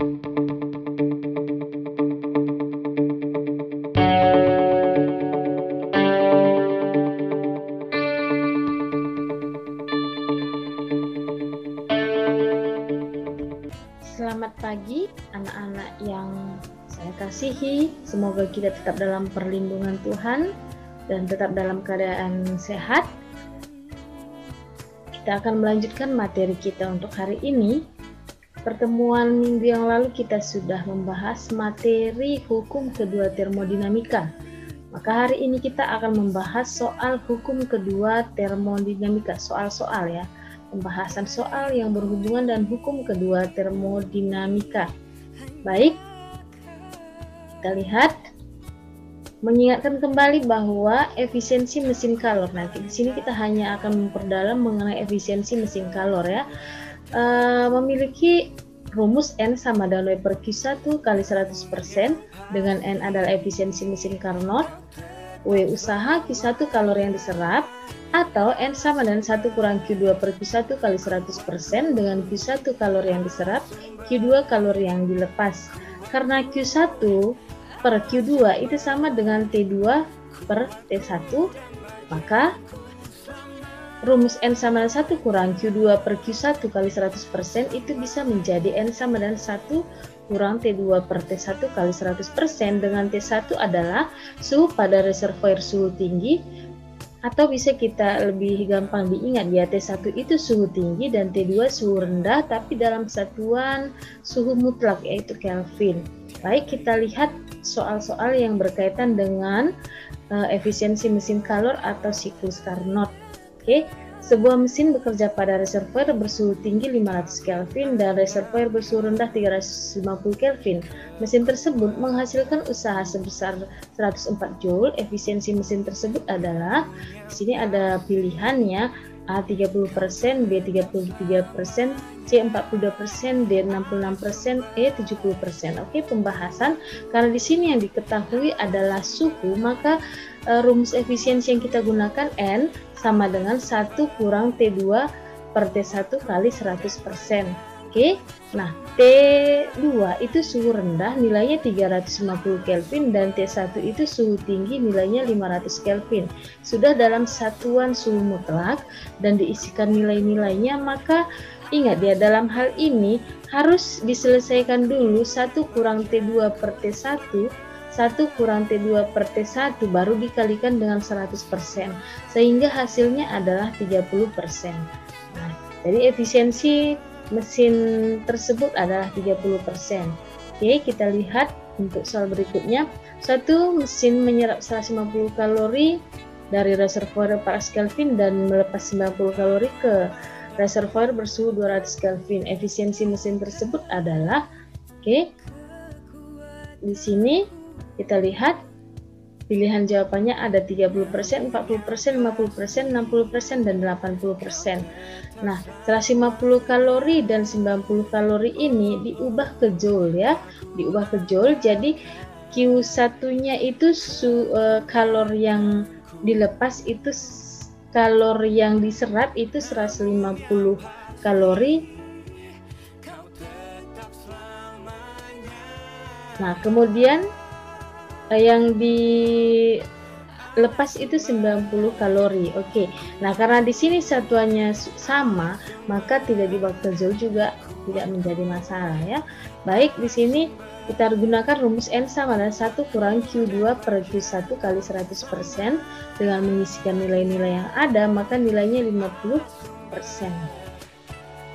Selamat pagi anak-anak yang saya kasihi, semoga kita tetap dalam perlindungan Tuhan dan tetap dalam keadaan sehat. Kita akan melanjutkan materi kita untuk hari ini. Pertemuan minggu yang lalu kita sudah membahas materi hukum kedua termodinamika. Maka hari ini kita akan membahas soal hukum kedua termodinamika, soal-soal ya. Pembahasan soal yang berhubungan dan hukum kedua termodinamika. Baik, kita lihat. Mengingatkan kembali bahwa efisiensi mesin kalor. Nanti di sini kita hanya akan memperdalam mengenai efisiensi mesin kalor ya. Memiliki rumus N sama dengan W per Q1 kali 100%, dengan N adalah efisiensi mesin Carnot, W usaha Q1 kalori yang diserap, atau N sama dengan 1 kurang Q2 per Q1 kali 100% dengan Q1 kalori yang diserap, Q2 kalori yang dilepas. Karena Q1 per Q2 itu sama dengan T2 per T1, maka rumus N sama dengan 1 kurang Q2 per Q1 kali 100% itu bisa menjadi N sama dengan 1 kurang T2 per T1 kali 100%, dengan T1 adalah suhu pada reservoir suhu tinggi, atau bisa kita lebih gampang diingat ya, T1 itu suhu tinggi dan T2 suhu rendah tapi dalam satuan suhu mutlak yaitu Kelvin. Baik, kita lihat soal-soal yang berkaitan dengan efisiensi mesin kalor atau siklus Carnot. Oke, sebuah mesin bekerja pada reservoir bersuhu tinggi 500 Kelvin dan reservoir bersuhu rendah 350 Kelvin. Mesin tersebut menghasilkan usaha sebesar 104 Joule. Efisiensi mesin tersebut adalah, di sini ada pilihannya, A 30%, B 33%, C 42%, D 66%, E 70%. Oke, pembahasan. Karena di sini yang diketahui adalah suhu, maka rumus efisiensi yang kita gunakan N sama dengan 1 kurang T2 per T1 kali 100%. Oke, nah T2 itu suhu rendah nilainya 350 Kelvin dan T1 itu suhu tinggi nilainya 500 Kelvin. Sudah dalam satuan suhu mutlak dan diisikan nilai-nilainya, maka ingat ya, dalam hal ini harus diselesaikan dulu 1 kurang T2 per T1, 1 kurang T2 per T1 baru dikalikan dengan 100%, sehingga hasilnya adalah 30%. Nah, jadi efisiensi mesin tersebut adalah 30%. Oke, kita lihat untuk soal berikutnya. Satu mesin menyerap 150 kalori dari reservoir 400 Kelvin dan melepas 90 kalori ke reservoir bersuhu 200 Kelvin. Efisiensi mesin tersebut adalah, oke, di sini kita lihat pilihan jawabannya ada 30%, 40%, 50%, 60%, dan 80%. Nah, 150 kalori dan 90 kalori ini diubah ke Joule ya. Diubah ke Joule, jadi Q1-nya itu kalori yang dilepas itu, kalori yang diserap itu 150 kalori. Nah, kemudian yang dilepas itu 90 kalori. Oke. Nah, karena di sini satuannya sama, maka tidak dibawa ke Joule juga tidak menjadi masalah ya. Baik, di sini kita gunakan rumus N sama dengan 1 kurang Q2 per Q1 kali 100%. Dengan mengisikan nilai-nilai yang ada, maka nilainya 50%.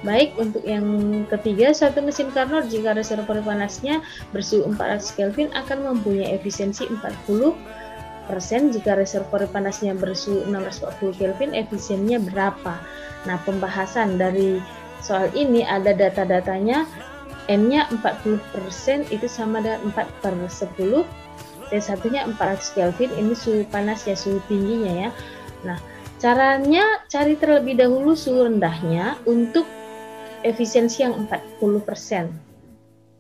Baik, untuk yang ketiga, suatu mesin Carnot jika reservoir panasnya bersuhu 400 Kelvin akan mempunyai efisiensi 40%. Jika reservoir panasnya bersuhu 640 Kelvin, efisiennya berapa? Nah, pembahasan dari soal ini ada data-datanya. N-nya 40% itu sama dengan 4/10. T1-nya 400 Kelvin, ini suhu panasnya, suhu tingginya ya. Nah, caranya cari terlebih dahulu suhu rendahnya untuk efisiensi yang 40%.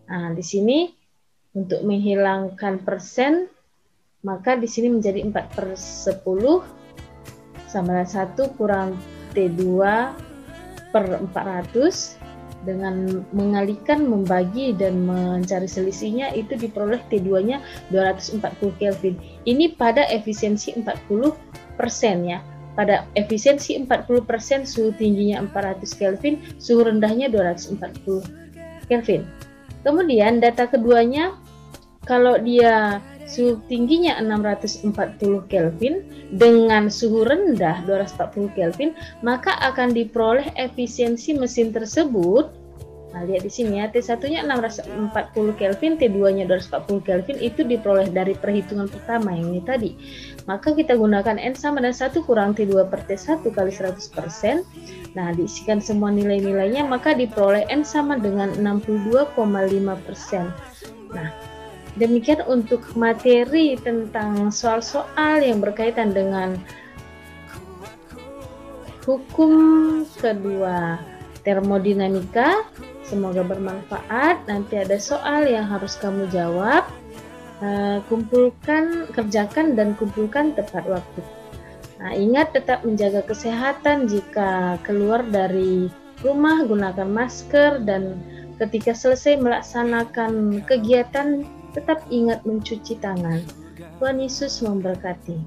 Nah, di sini untuk menghilangkan persen, maka di sini menjadi 4/10 sama dengan 1 kurang T2 per 400 dengan mengalihkan, membagi, dan mencari selisihnya itu diperoleh T2-nya 240 Kelvin. Ini pada efisiensi 40% ya. Pada efisiensi 40% suhu tingginya 400 Kelvin, suhu rendahnya 240 Kelvin. Kemudian data keduanya, kalau dia suhu tingginya 640 Kelvin dengan suhu rendah 240 Kelvin, maka akan diperoleh efisiensi mesin tersebut. Nah, lihat di sini ya, T1-nya 640 Kelvin, T2-nya 240 Kelvin, itu diperoleh dari perhitungan pertama yang ini tadi. Maka kita gunakan N sama dengan 1 kurang T2 per T1 kali 100%. Nah, diisikan semua nilai-nilainya, maka diperoleh N sama dengan 62,5%. Nah, demikian untuk materi tentang soal-soal yang berkaitan dengan hukum kedua termodinamika. Semoga bermanfaat. Nanti ada soal yang harus kamu jawab. Kerjakan dan kumpulkan tepat waktu. Nah, ingat tetap menjaga kesehatan. Jika keluar dari rumah, gunakan masker, dan ketika selesai melaksanakan kegiatan, tetap ingat mencuci tangan. Tuhan Yesus memberkati.